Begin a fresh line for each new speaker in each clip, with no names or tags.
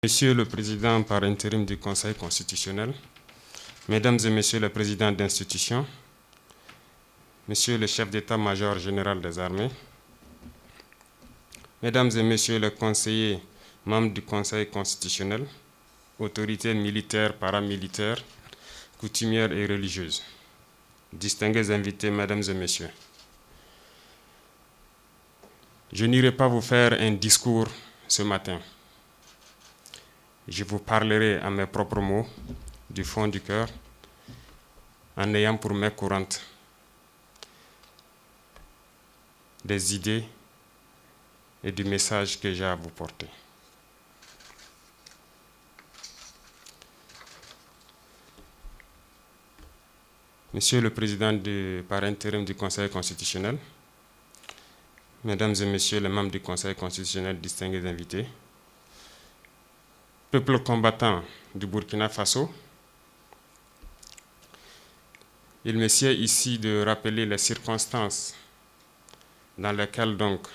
Monsieur le Président par intérim du Conseil constitutionnel, Mesdames et Messieurs les Présidents d'institutions, Monsieur le Chef d'État-major général des armées, Mesdames et Messieurs les conseillers, membres du Conseil constitutionnel, autorités militaires, paramilitaires, coutumières et religieuses, distingués invités, Mesdames et Messieurs, je n'irai pas vous faire un discours ce matin. Je vous parlerai à mes propres mots, du fond du cœur, en ayant pour main courante des idées et du message que j'ai à vous porter. Monsieur le Président par intérim du Conseil constitutionnel, Mesdames et Messieurs les membres du Conseil constitutionnel, distingués invités, peuple combattant du Burkina Faso, il me sied ici de rappeler les circonstances dans lesquelles donc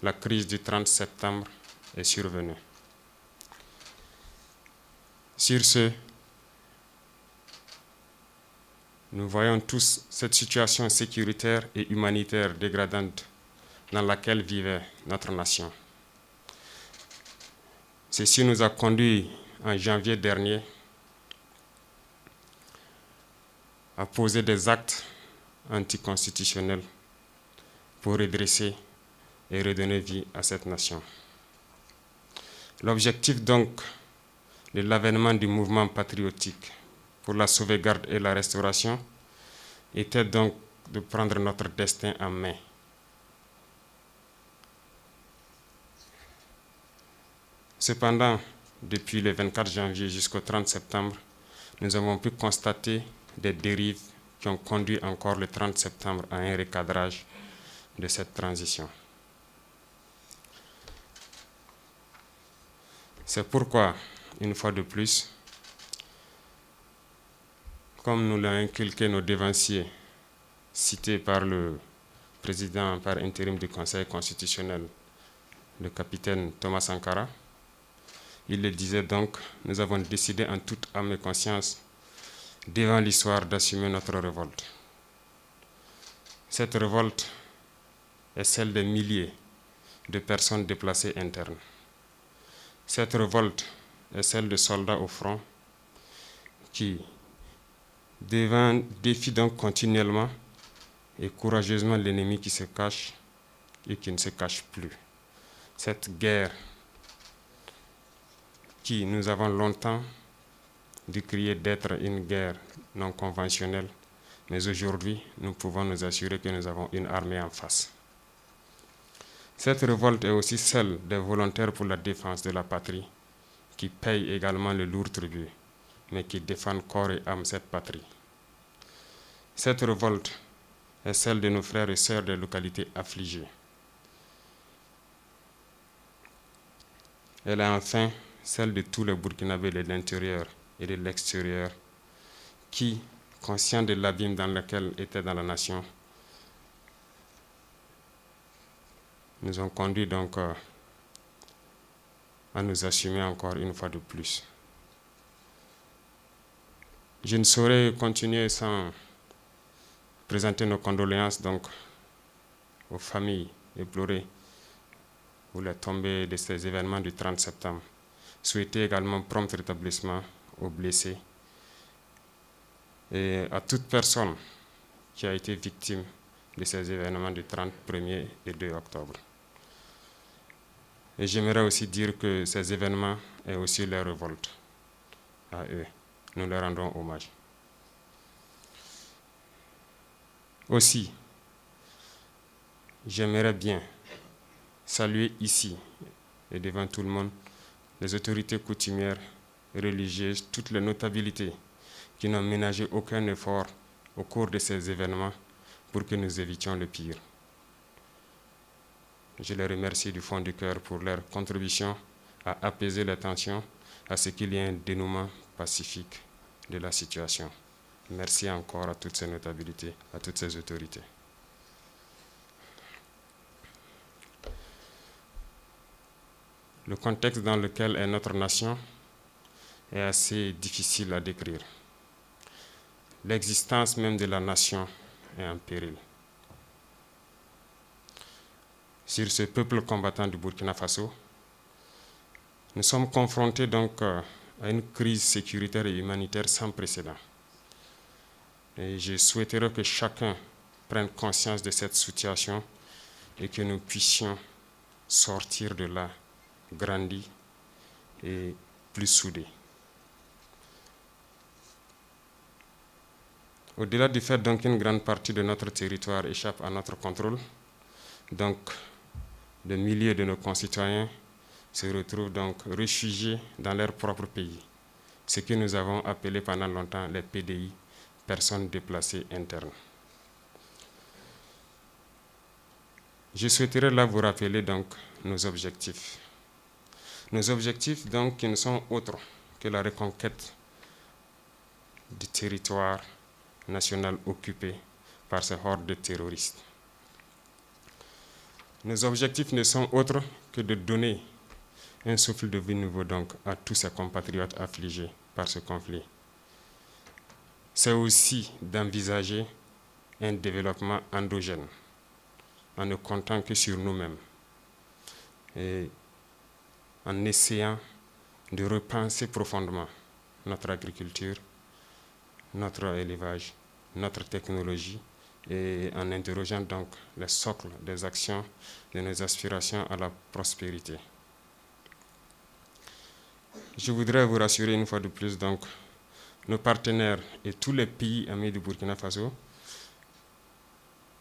la crise du 30 septembre est survenue. Sur ce, nous voyons tous cette situation sécuritaire et humanitaire dégradante dans laquelle vivait notre nation. Ceci nous a conduits en janvier dernier à poser des actes anticonstitutionnels pour redresser et redonner vie à cette nation. L'objectif donc de l'avènement du mouvement patriotique pour la sauvegarde et la restauration était donc de prendre notre destin en main. Cependant, depuis le 24 janvier jusqu'au 30 septembre, nous avons pu constater des dérives qui ont conduit encore le 30 septembre à un recadrage de cette transition. C'est pourquoi, une fois de plus, comme nous l'ont inculqué nos devanciers, cités par le président par intérim du Conseil constitutionnel, le capitaine Thomas Sankara, il le disait donc, nous avons décidé en toute âme et conscience, devant l'histoire, d'assumer notre révolte. Cette révolte est celle des milliers de personnes déplacées internes. Cette révolte est celle de soldats au front qui défient donc continuellement et courageusement l'ennemi qui se cache et qui ne se cache plus. Cette guerre qui nous avons longtemps décrié d'être une guerre non conventionnelle, mais aujourd'hui, nous pouvons nous assurer que nous avons une armée en face. Cette révolte est aussi celle des volontaires pour la défense de la patrie, qui payent également le lourd tribut, mais qui défendent corps et âme cette patrie. Cette révolte est celle de nos frères et sœurs des localités affligées. Elle est enfin celle de tous les Burkinabés de l'intérieur et de l'extérieur qui, conscients de l'abîme dans lequel était dans la nation, nous ont conduits donc à nous assumer encore une fois de plus. Je ne saurais continuer sans présenter nos condoléances donc aux familles éplorées pour les tombées de ces événements du 30 septembre. Souhaiter également prompt rétablissement aux blessés et à toute personne qui a été victime de ces événements du 31er et 2 octobre. Et j'aimerais aussi dire que ces événements est aussi leur révolte à eux. Nous leur rendons hommage. Aussi, j'aimerais bien saluer ici et devant tout le monde les autorités coutumières, religieuses, toutes les notabilités qui n'ont ménagé aucun effort au cours de ces événements pour que nous évitions le pire. Je les remercie du fond du cœur pour leur contribution à apaiser les tensions, à ce qu'il y ait un dénouement pacifique de la situation. Merci encore à toutes ces notabilités, à toutes ces autorités. Le contexte dans lequel est notre nation est assez difficile à décrire. L'existence même de la nation est en péril. Sur ce peuple combattant du Burkina Faso, nous sommes confrontés donc à une crise sécuritaire et humanitaire sans précédent. Et je souhaiterais que chacun prenne conscience de cette situation et que nous puissions sortir de là grandis et plus soudés. Au-delà du fait donc qu'une grande partie de notre territoire échappe à notre contrôle, donc des milliers de nos concitoyens se retrouvent donc réfugiés dans leur propre pays, ce que nous avons appelé pendant longtemps les PDI, personnes déplacées internes. Je souhaiterais là vous rappeler donc nos objectifs. Nos objectifs donc qui ne sont autres que la reconquête du territoire national occupé par ces hordes de terroristes. Nos objectifs ne sont autres que de donner un souffle de vie nouveau donc à tous ces compatriotes affligés par ce conflit. C'est aussi d'envisager un développement endogène en ne comptant que sur nous-mêmes et en essayant de repenser profondément notre agriculture, notre élevage, notre technologie et en interrogeant donc les socles des actions de nos aspirations à la prospérité. Je voudrais vous rassurer une fois de plus donc nos partenaires et tous les pays amis du Burkina Faso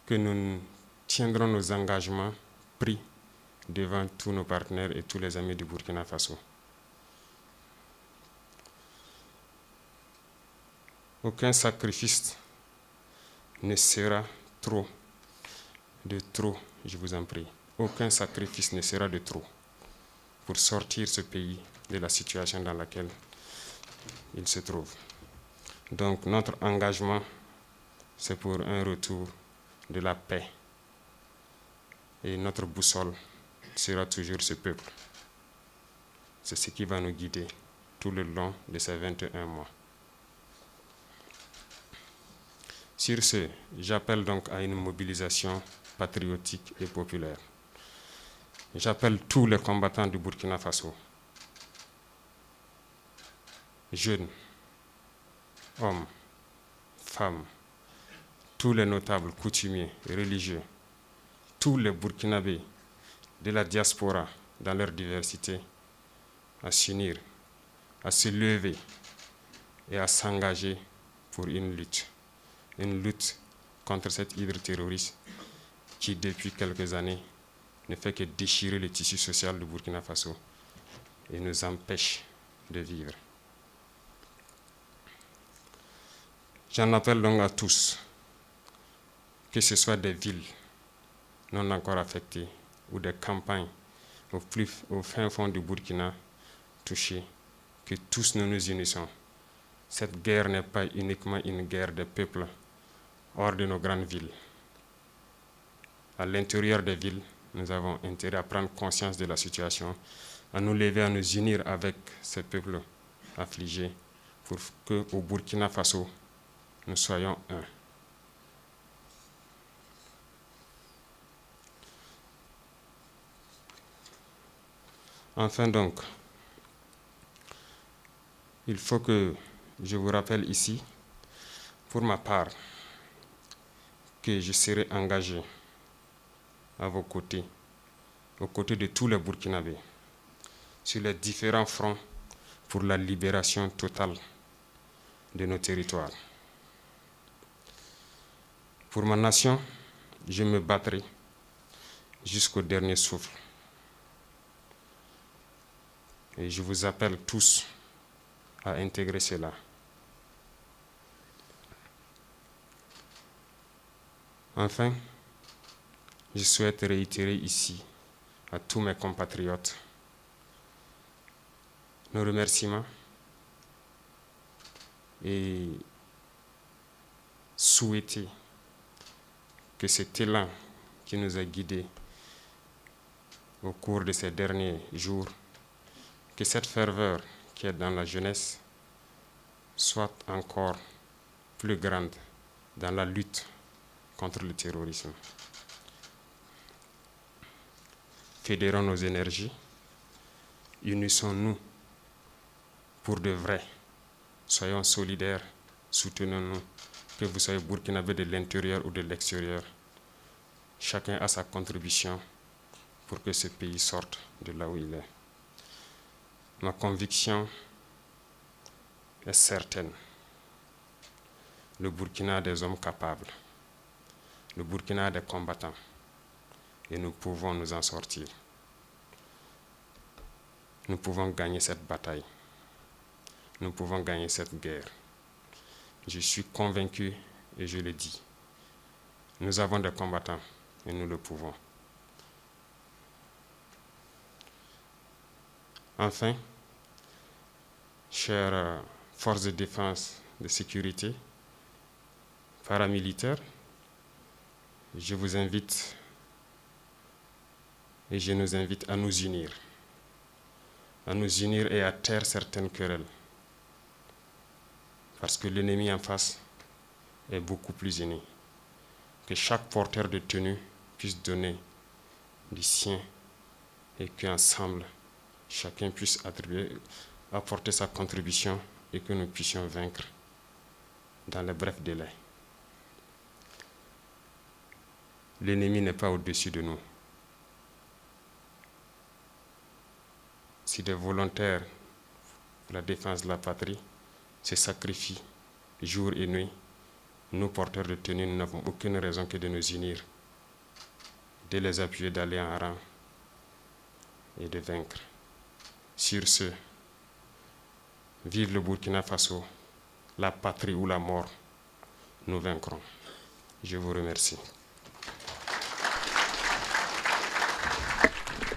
que nous tiendrons nos engagements pris devant tous nos partenaires et tous les amis du Burkina Faso. Aucun sacrifice ne sera trop, je vous en prie. Aucun sacrifice ne sera de trop pour sortir ce pays de la situation dans laquelle il se trouve. Donc notre engagement, c'est pour un retour de la paix. Et notre boussole sera toujours ce peuple. C'est ce qui va nous guider tout le long de ces 21 mois. Sur ce, j'appelle donc à une mobilisation patriotique et populaire. J'appelle tous les combattants du Burkina Faso, jeunes, hommes, femmes, tous les notables, coutumiers, religieux, tous les Burkinabés de la diaspora dans leur diversité, à s'unir, à se lever et à s'engager pour une lutte contre cette hydre terroriste qui, depuis quelques années, ne fait que déchirer le tissu social du Burkina Faso et nous empêche de vivre. J'en appelle donc à tous, que ce soit des villes non encore affectées ou des campagnes au fin fond du Burkina touchées, que tous nous nous unissons. Cette guerre n'est pas uniquement une guerre des peuples hors de nos grandes villes. À l'intérieur des villes, nous avons intérêt à prendre conscience de la situation, à nous lever, à nous unir avec ces peuples affligés pour qu'au Burkina Faso, nous soyons un. Enfin donc, il faut que je vous rappelle ici, pour ma part, que je serai engagé à vos côtés, aux côtés de tous les Burkinabés, sur les différents fronts pour la libération totale de nos territoires. Pour ma nation, je me battrai jusqu'au dernier souffle. Et je vous appelle tous à intégrer cela. Enfin, je souhaite réitérer ici à tous mes compatriotes nos remerciements et souhaiter que cet élan qui nous a guidés au cours de ces derniers jours que cette ferveur qui est dans la jeunesse soit encore plus grande dans la lutte contre le terrorisme. Fédérons nos énergies, unissons-nous pour de vrai, soyons solidaires, soutenons-nous, que vous soyez burkinabé de l'intérieur ou de l'extérieur. Chacun a sa contribution pour que ce pays sorte de là où il est. Ma conviction est certaine. Le Burkina a des hommes capables. Le Burkina a des combattants. Et nous pouvons nous en sortir. Nous pouvons gagner cette bataille. Nous pouvons gagner cette guerre. Je suis convaincu et je le dis. Nous avons des combattants et nous le pouvons. Enfin, chères forces de défense, de sécurité, paramilitaires, je vous invite et je nous invite à nous unir et à taire certaines querelles. Parce que l'ennemi en face est beaucoup plus uni. Que chaque porteur de tenue puisse donner du sien et qu'ensemble, chacun puisse apporter sa contribution et que nous puissions vaincre dans les brefs délais. L'ennemi n'est pas au-dessus de nous. Si des volontaires pour la défense de la patrie se sacrifient jour et nuit, nous, porteurs de tenue, nous n'avons aucune raison que de nous unir, de les appuyer, d'aller en rang et de vaincre. Sur ce, vive le Burkina Faso, la patrie ou la mort, nous vaincrons. Je vous remercie.